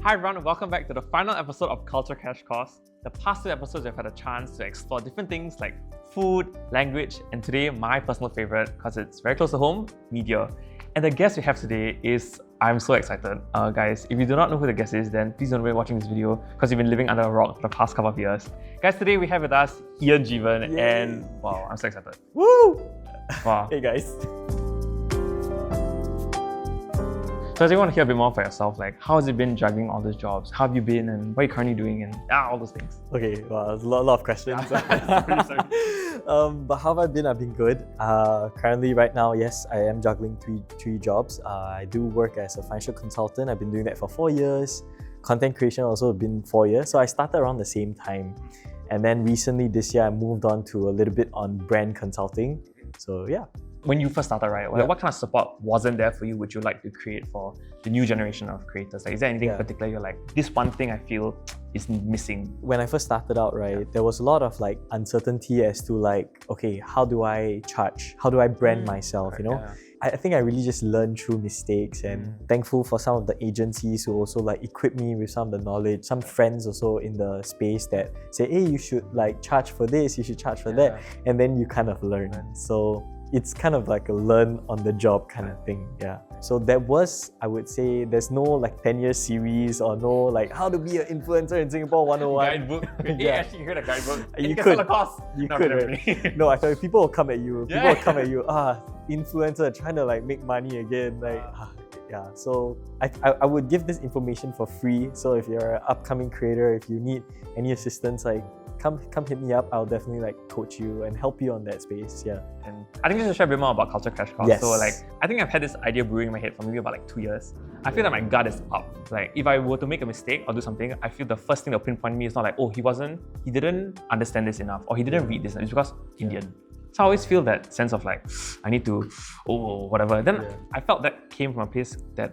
Hi everyone, and welcome back to the final episode of Culture Crash Course. The past two episodes we've had a chance to explore different things like food, language, and today my personal favorite, because it's very close to home, media. And the guest we have today is, I'm so excited. Guys, if you do not know who the guest is, then please don't worry watching this video because you've been living under a rock for the past couple of years. Guys, today we have with us Ian Jeevan, and wow, I'm so excited. Woo! Wow. Hey guys. So I just want to hear a bit more for yourself, like how has it been juggling all those jobs? How have you been and what are you currently doing and all those things? Okay, well, there's a lot of questions. Sorry. But how have I been? I've been good. Currently, right now, yes, I am juggling three jobs. I do work as a financial consultant. I've been doing that for 4 years. Content creation also been 4 years. So I started around the same time. And then recently this year, I moved on to a little bit on brand consulting. So yeah. When you first started, right, what kind of support wasn't there for you would you like to create for the new generation of creators? Like, is there anything in particular you're like, this one thing I feel is missing? When I first started out, right, there was a lot of like uncertainty as to like, okay, how do I charge? How do I brand myself, you know? Yeah. I think I really just learned through mistakes and thankful for some of the agencies who also like equip me with some of the knowledge, some friends also in the space that say, hey, you should like charge for this, you should charge for that. And then you kind of learn. So it's kind of like a learn on the job kind of thing, yeah. So that was, I would say, there's no like 10-year series or no like how to be an influencer in Singapore 101. Guidebook. Yeah, actually you heard a guidebook. You can could. sell a course. You No, could, really. right? No, I tell you, people will come at you. People will come at you. Influencer trying to like make money again. Like, yeah. So I would give this information for free. So if you're an upcoming creator, if you need any assistance, like come hit me up. I'll definitely like coach you and help you on that space. Yeah. And I think we should share a bit more about Culture Crash Course. Yes. So like, I think I've had this idea brewing in my head for maybe about like 2 years. I feel that my gut is up. Like if I were to make a mistake or do something, I feel the first thing that pinpoint me is not like, oh, he didn't understand this enough or he didn't read this enough. It's because Indian. So I always feel that sense of like, I need to, whatever. Then I felt that came from a place that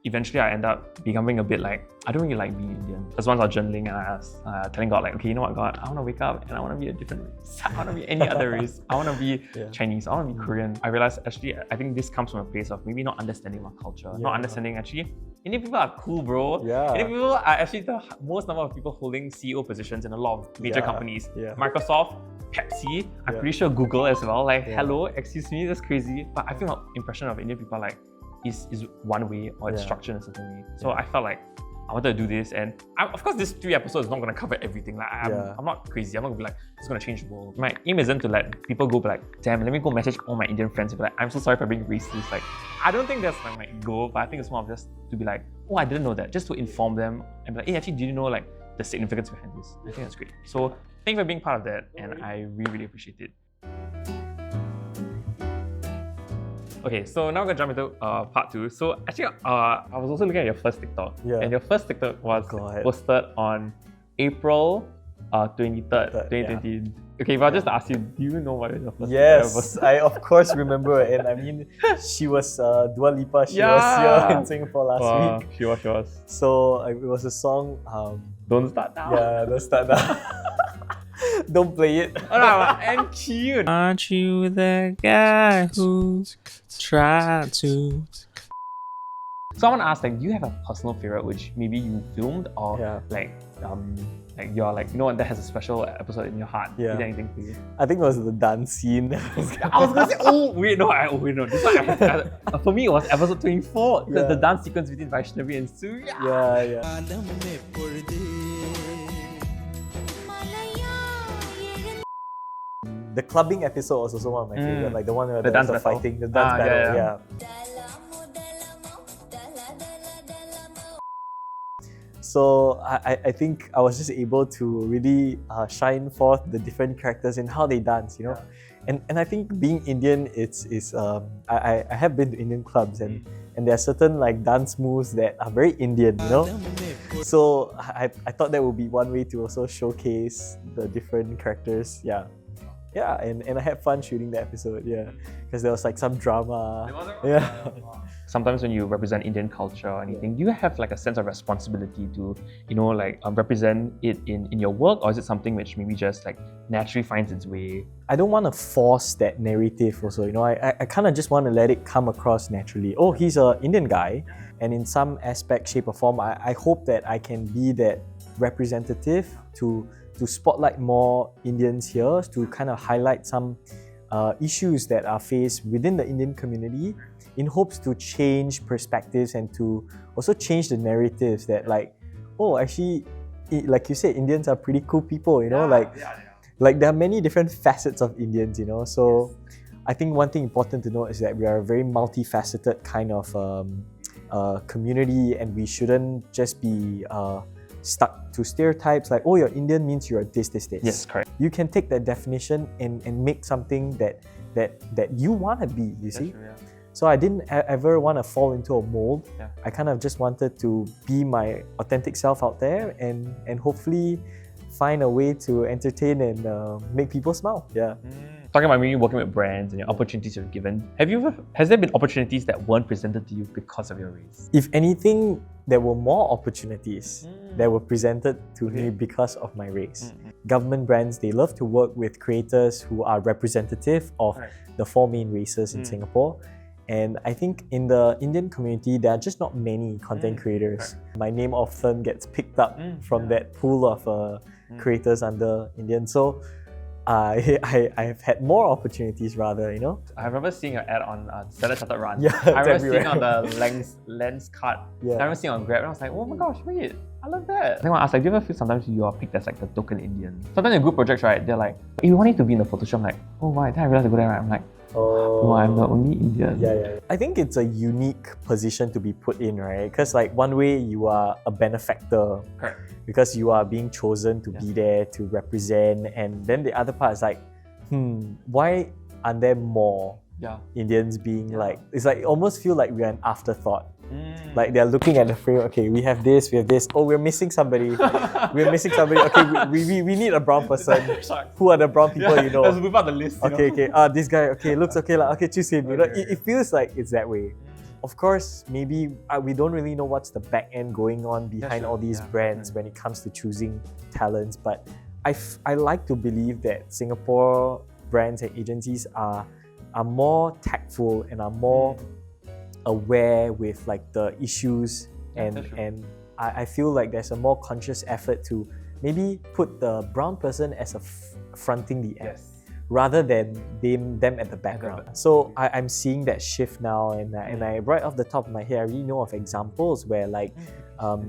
eventually I end up becoming a bit like, I don't really like being Indian. Because once I was journaling and I was telling God like, okay, you know what, God, I want to wake up and I want to be a different race. I want to be any other race. I want to be Chinese. I want to be Korean. I realized actually, I think this comes from a place of maybe not understanding my culture, not understanding actually, Indian people are cool, bro. Indian people are actually the most number of people holding CEO positions in a lot of major companies. Microsoft, Pepsi, I'm pretty sure Google as well. Like, hello, excuse me, that's crazy. But I feel my impression of Indian people like is one way or it's structured in a certain way. So I felt like I wanted to do this, and of course this 3 episodes is not going to cover everything. Like I'm not crazy. I'm not going to be like, it's going to change the world. My aim isn't to let people go be like, damn, let me go message all my Indian friends and be like, I'm so sorry for being racist. Like, I don't think that's like my goal, but I think it's more of just to be like, oh, I didn't know that. Just to inform them and be like, hey, actually, did you know like the significance behind this? I think that's great. So thank you for being part of that, and I really, really appreciate it. Okay, so now we're going to jump into part 2. So actually, I was also looking at your first TikTok. And your first TikTok was posted on April 23rd, 2020. Okay, but I'll just ask you, do you know what is your first TikTok? Yes, I of course remember. And I mean, she was Dua Lipa. She was here in Singapore last week. She was. So it was a song. Don't Start Now. Yeah, Don't Start Now. Don't play it. And cute. Aren't you the guy who tried to? So I want to ask, like, do you have a personal favorite which maybe you filmed or like you're like, no one that has a special episode in your heart? Is there anything for you? I think it was the dance scene. I was gonna say, no. This one, for me, it was episode 24 because the dance sequence between Vaishnavi and Surya. The clubbing episode was also one of my favorite, like the one where the dance battle. fighting, the dance battle. So I think I was just able to really shine forth the different characters in how they dance, you know. And I think being Indian, I have been to Indian clubs and there are certain like dance moves that are very Indian, you know. So I thought that would be one way to also showcase the different characters. Yeah, and I had fun shooting the episode, yeah. Because there was like some drama. Yeah. Sometimes when you represent Indian culture or anything, do you have like a sense of responsibility to, represent it in your work, or is it something which maybe just like naturally finds its way? I don't want to force that narrative also, I kind of just want to let it come across naturally. Oh, he's an Indian guy, and in some aspect, shape or form, I hope that I can be that representative to spotlight more Indians here, to kind of highlight some issues that are faced within the Indian community, in hopes to change perspectives and to also change the narratives that like, oh, actually, like you said, Indians are pretty cool people, like there are many different facets of Indians, so I think one thing important to note is that we are a very multifaceted kind of community, and we shouldn't just be stuck to stereotypes like, oh, you're Indian means you're this. Yes, correct. You can take that definition and make something that you want to be, you see? True, yeah. So I didn't ever want to fall into a mold. Yeah. I kind of just wanted to be my authentic self out there and hopefully find a way to entertain and make people smile. Yeah. Talking about maybe working with brands and your opportunities you've given, has there been opportunities that weren't presented to you because of your race? If anything, there were more opportunities that were presented to me because of my race. Government brands, they love to work with creators who are representative of the four main races in Singapore. And I think in the Indian community, there are just not many content creators. My name often gets picked up from that pool of creators under Indian. So I've had more opportunities rather, I remember seeing your ad on Standard Chartered Run. Yeah, I remember it's seeing on everywhere. the lens card. Yeah. I remember seeing on Grab, and I was like, oh my gosh, wait, I love that. I think I want to ask, like, do you ever feel sometimes you are picked as like the token Indian? Sometimes in group projects, right, they're like, you want it to be in the photo shoot. I'm like, oh why? Then I realized I go there, right? I'm like, no, I'm the only Indian. Yeah. I think it's a unique position to be put in, right? Because like one way you are a benefactor, Correct. because you are being chosen to be there to represent, and then the other part is like, why aren't there more Indians being like, it's like almost feel like we're an afterthought. Like they're looking at the frame, okay, we have this, oh, we're missing somebody. Okay, we need a brown person. Who are the brown people Let's move out the list. Okay, this guy, okay, looks okay, okay, choose him. It feels like it's that way. Of course, maybe we don't really know what's the back end going on behind all these brands when it comes to choosing talents, but I like to believe that Singapore brands and agencies are more tactful and are more aware with like the issues, and I feel like there's a more conscious effort to maybe put the brown person as fronting the ad rather than them at the background. So I'm seeing that shift now, and I right off the top of my head, I really know of examples where like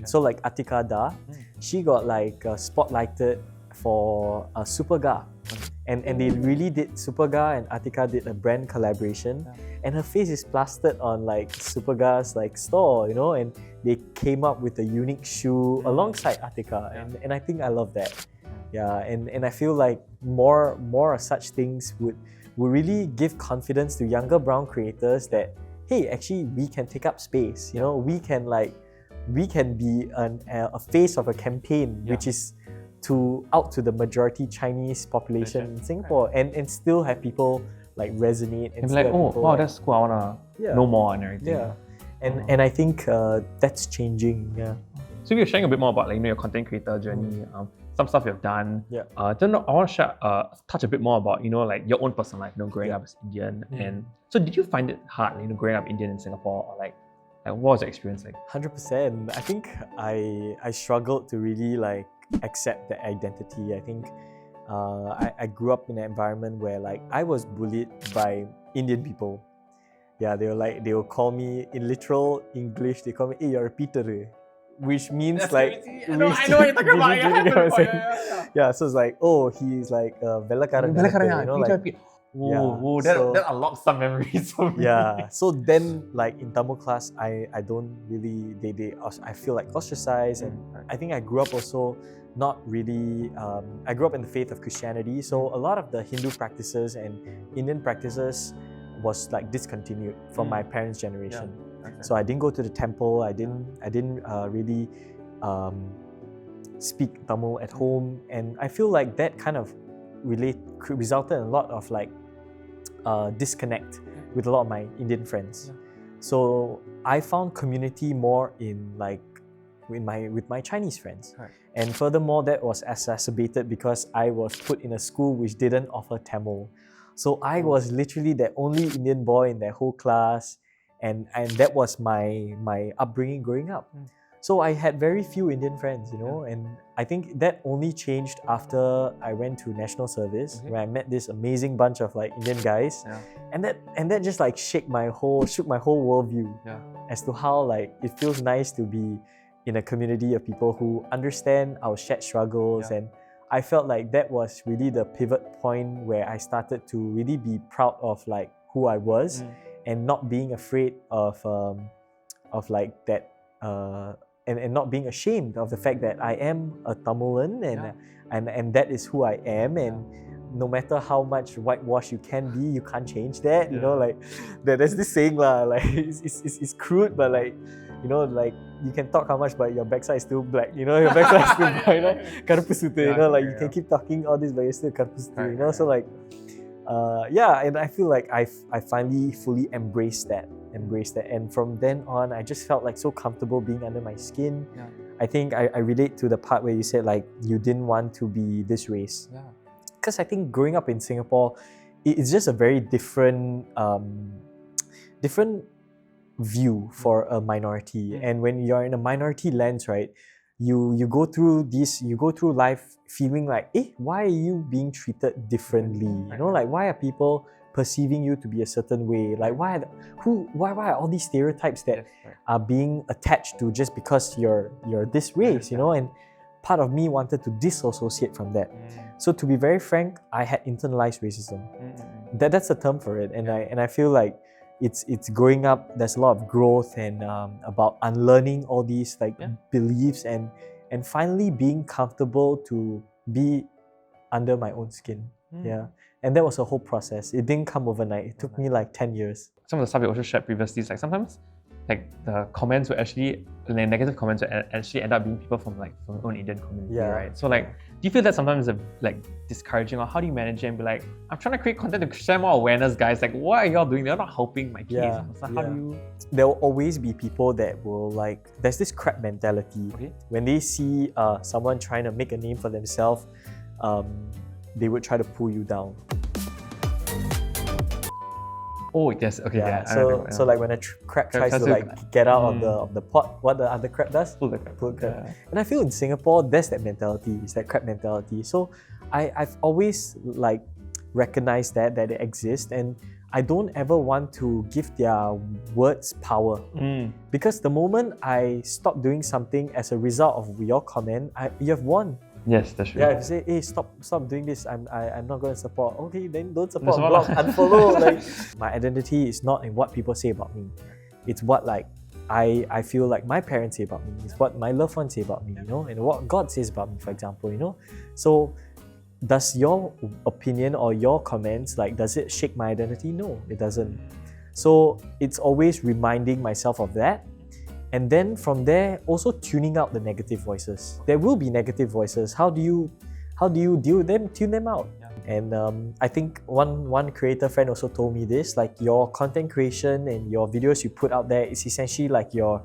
so like Atika Da, she got like spotlighted for Superga, and they really did. Superga and Atika did a brand collaboration, and her face is plastered on like Superga's like store, and they came up with a unique shoe alongside Atika, and I think I love that. Yeah, and I feel like more of such things would really give confidence to younger brown creators that, hey, actually we can take up space. We can be a face of a campaign which is out to the majority Chinese population in Singapore, and still have people like resonate and be like, oh wow, that's cool, I wanna know more and everything. Yeah, and I think that's changing. Yeah. So if you're sharing a bit more about like your content creator journey, some stuff you've done. Yeah. I want to share, touch a bit more about like your own personal life, growing up as Indian. And so did you find it hard, growing up Indian in Singapore, or like what was your experience like? 100%. I think I struggled to really like accept that identity. I think I grew up in an environment where like I was bullied by Indian people. Yeah, they will call me in literal English. They call me, "Hey, you're a Peter," which means That's like crazy. I know what you're talking about. you know what I'm saying? Yeah, so it's like, oh, he's like Velakaran. That unlocks some memories for me. Yeah, so then like in Tamil class, I don't really, I feel like ostracized, and I think I grew up also not really, I grew up in the faith of Christianity, so a lot of the Hindu practices and Indian practices was like discontinued from my parents' generation. Yeah. Okay. So I didn't go to the temple, I didn't really speak Tamil at home, and I feel like that kind of resulted in a lot of like disconnect with a lot of my Indian friends. So I found community more in like with my Chinese friends. Right. And furthermore, that was exacerbated because I was put in a school which didn't offer Tamil. So I was literally the only Indian boy in that whole class, and that was my upbringing growing up. So I had very few Indian friends, you know, and I think that only changed after I went to national service, where I met this amazing bunch of like Indian guys, and that just like shook my whole worldview as to how like it feels nice to be in a community of people who understand our shared struggles. And I felt like that was really the pivot point where I started to really be proud of like who I was, and not being afraid of like that and not being ashamed of the fact that I am a Tamilan and that is who I am, and no matter how much whitewash you can be, you can't change that. You know, like there's this saying like it's crude, but like, you know, like you can talk how much, but your backside is still black. You know, your backside is still black. You know, karapusutu. You know, like you can keep talking all this, but you're still karapusutu. You know, so like, and I feel like I finally fully embraced that, and from then on, I just felt like so comfortable being under my skin. I think I relate to the part where you said like you didn't want to be this race. Because I think growing up in Singapore, it's just a very different view for a minority. And when you're in a minority lens, right, you go through life feeling like, why are you being treated differently? You know, like why are people perceiving you to be a certain way? Like why are all these stereotypes that are being attached to just because you're this race, you know? And part of me wanted to disassociate from that. So to be very frank, I had internalized racism. That's a term for it, and I feel like it's growing up. There's a lot of growth and about unlearning all these like beliefs and finally being comfortable to be under my own skin. And that was a whole process. It didn't come overnight. It took me like 10 years. Some of the stuff we also shared previously is like sometimes like the comments were actually, the negative comments would actually end up being people from like from our own Indian community, right? So like, do you feel that sometimes it's like discouraging, or how do you manage it and be like, I'm trying to create content to share more awareness, guys. Like, what are y'all doing? They're not helping my case. So how do you? There will always be people that will like, there's this crab mentality. When they see someone trying to make a name for themselves, they would try to pull you down. Oh yes, okay, So like when a crab tries to like get out of the pot, what the other crab does? Pull the crab. And I feel in Singapore, there's that mentality. It's that crab mentality. So I've always like recognized that it exists, and I don't ever want to give their words power. Because the moment I stop doing something as a result of your comment, you have won. Yes, that's true. Yeah, if you say, hey, stop doing this, I'm not going to support. Okay, then don't support, block, unfollow. Like, my identity is not in what people say about me. It's what like I feel like my parents say about me. It's what my loved ones say about me, you know, and what God says about me, for example, you know. So does your opinion or your comments, like, does it shake my identity? No, it doesn't. So it's always reminding myself of that. And then from there, also tuning out the negative voices. There will be negative voices. How do you deal with them? Tune them out. And I think one creator friend also told me this, like your content creation and your videos you put out there is essentially like your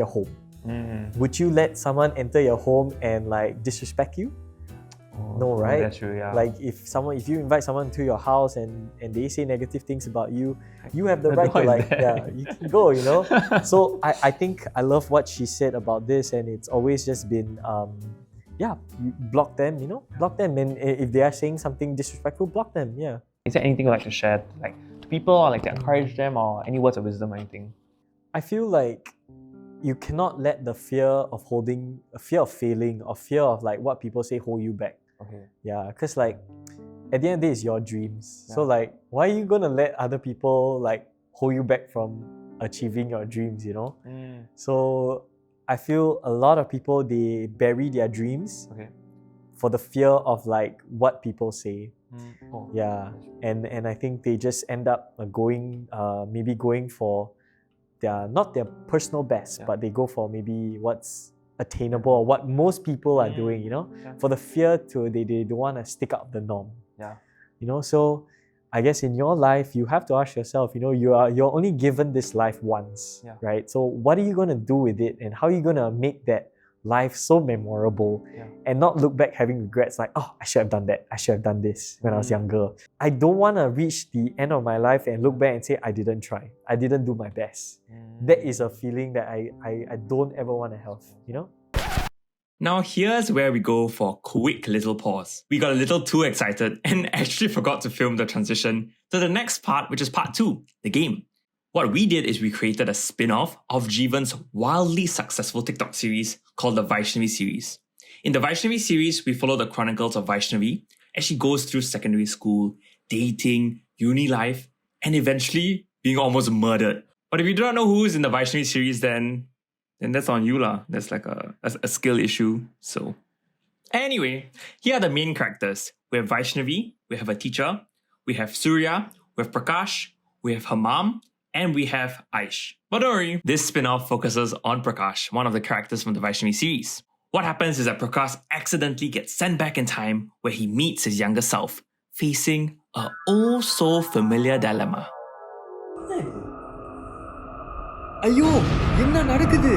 home. Would you let someone enter your home and like disrespect you? No, right? That's true, yeah. Like if you invite someone to your house and they say negative things about you, you have the right to like, you can go, you know? So I think I love what she said about this, and it's always just been, you block them, you know? Block them, and if they are saying something disrespectful, block them, Is there anything you'd like to share like to people, or like to encourage them, or any words of wisdom or anything? I feel like you cannot let the fear of failing, or fear of like what people say hold you back. Because like at the end of the day, it's your dreams. So like, why are you gonna let other people like hold you back from achieving your dreams, you know? So I feel a lot of people, they bury their dreams for the fear of like what people say. And I think they just end up going for not their personal best, but they go for maybe what's attainable or what most people are doing, you know, for the fear to they don't want to stick up the norm. Yeah. You know, so I guess in your life you have to ask yourself, you know, you're only given this life once, right? So what are you going to do with it, and how are you going to make that life so memorable and not look back having regrets like, oh, I should have done that, I should have done this when I was younger. I don't want to reach the end of my life and look back and say I didn't try, I didn't do my best. That is a feeling that I don't ever want to have, you know. Now here's where we go for a quick little pause. We got a little too excited and actually forgot to film the transition to the next part, which is part 2, the game. What we did is we created a spin-off of Jeevan's wildly successful TikTok series called the Vaishnavi series. In the Vaishnavi series, we follow the chronicles of Vaishnavi as she goes through secondary school, dating, uni life, and eventually being almost murdered. But if you do not know who is in the Vaishnavi series, then that's on you lah. That's like a skill issue. So anyway, here are the main characters. We have Vaishnavi, we have a teacher, we have Surya, we have Prakash, we have her mom, and we have Aish. But don't worry, this spin-off focuses on Prakash, one of the characters from the Vaishnavi series. What happens is that Prakash accidentally gets sent back in time where he meets his younger self, facing a oh so familiar dilemma. ஐயோ என்ன நடக்குது?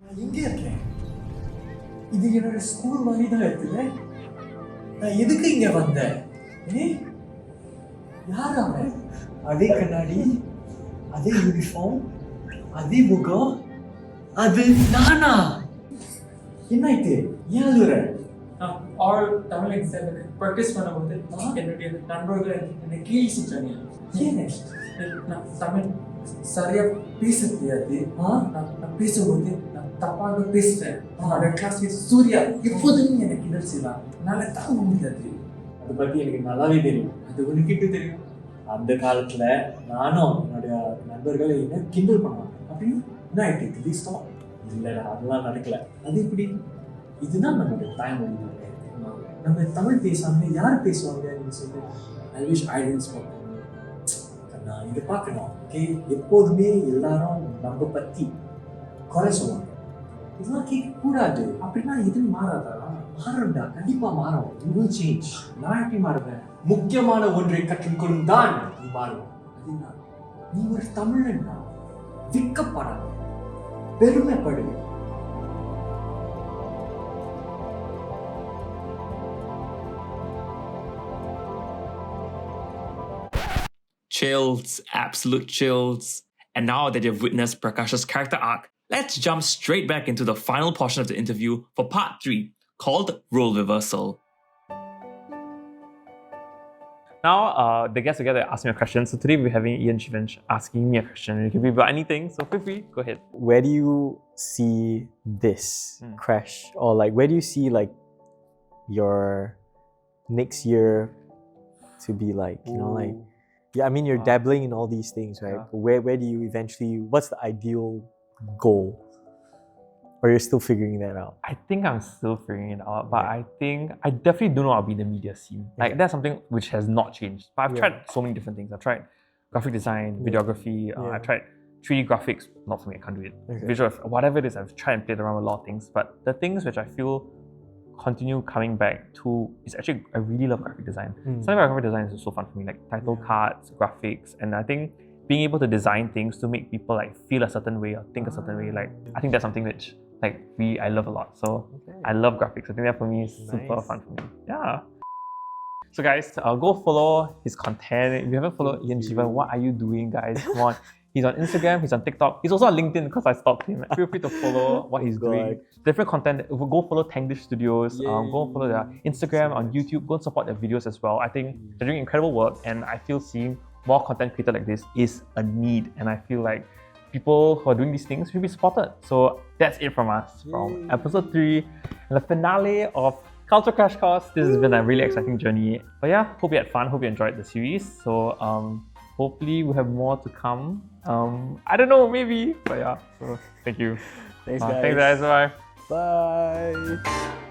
நான் எங்க இருக்கேன்? இது என்னோட school மாதிரி தான் இருக்குல்ல? நான் எதுக்கு இங்க வந்தேன்? யார் அவன்? அதே கண்ணாடி, அதே யூனிஃபார்ம், அதே முகம், அது நானா? என்னாயிட்டு? ஏன் அழுற? ஆல் தமிழ் எக்ஸாமுக்கு ப்ராக்டிஸ் பண்ணும்போது என்னுடைய நண்பர்கள் என்னை கேலி செஞ்சாங்க. ஏன்? நான் தமிழ் சரியா பேச தெரியாது. நான் பேசும்போது நான் தப்பாக பேசுறேன். என்னோட கிளாஸ்மேட் சூர்யா எப்போதுமே எனக்கு கிண்டல் செய்வான். என்னால தாங்க முடியாது. அதை பத்தி எனக்கு நல்லாவே தெரியும். அது உனக்கிட்ட தெரியும். அந்த காலத்துல நானும் என்னுடைய நண்பர்கள் என்ன கிண்டல் பண்ணுவாங்க. அப்படின்னு என்ன ஆயிட்டு திடீர்னு இல்லைடா அதெல்லாம் நடக்கல. அது இப்படி இதுதான் நம்மளுடைய தாய்மொழி. நம்ம தமிழ் பேசாம யார் பேசுவாங்க சொல்லி I wish I hadn't spoke. நான் இதை பார்க்கணும். ஓகே, எப்போதுமே எல்லாரும் நம்ம பற்றி குறை சொல்லுவாங்க. இதெல்லாம் கேட்கக்கூடாது. அப்படின்னா எதுவும் மாறாதா? மாறும்டா, கண்டிப்பாக மாறும். You will change. நான் எப்படி மாறுவேன்? முக்கியமான ஒன்றை கற்றுக்கொள்ளும் தான் நீ மாறுவோம். அதுனா நீ ஒரு தமிழன்னா விற்கப்படாத, பெருமைப்படு. Chills, absolute chills. And now that you've witnessed Prakash's character arc, let's jump straight back into the final portion of the interview for part 3, called Role Reversal. Now, the guests together ask me a question. So today we're having Ian Shivansh asking me a question. It can be about anything, so feel free, go ahead. Where do you see this crash, or like where do you see like your next year to be like, you know, like, yeah, I mean, you're dabbling in all these things, right? Yeah. But where do you eventually, what's the ideal goal? Or you're still figuring that out? I think I'm still figuring it out, but I think I definitely don't know I'll be in the media scene. Like that's something which has not changed. But I've tried so many different things. I've tried graphic design, videography, I've tried 3D graphics, not for me, I can't do it. Visual, whatever it is, I've tried and played around with a lot of things. But the things which I feel continue coming back to is actually, I really love graphic design. Something about graphic design is so fun for me, like title cards, graphics, and I think being able to design things to make people like feel a certain way or think a certain way, like I think that's something which like I love a lot. So I love graphics. I think that for me is super fun for me. Yeah. So guys, go follow his content. If you haven't followed Ian Jivan, what are you doing, guys? Come on. He's on Instagram, he's on TikTok. He's also on LinkedIn because I stalked him. Feel free to follow what he's doing. Different content. Go follow Tanglish Studios. Go follow their Instagram, on YouTube. Go and support their videos as well. I think they're doing incredible work, and I feel seeing more content created like this is a need. And I feel like people who are doing these things should be supported. So that's it from us, from episode 3 and the finale of Culture Crash Course. This has been a really exciting journey. But yeah, hope you had fun. Hope you enjoyed the series. So hopefully we'll have more to come. I don't know, maybe. But yeah, so thank you. Thanks, guys. Thanks, guys. Bye. Bye.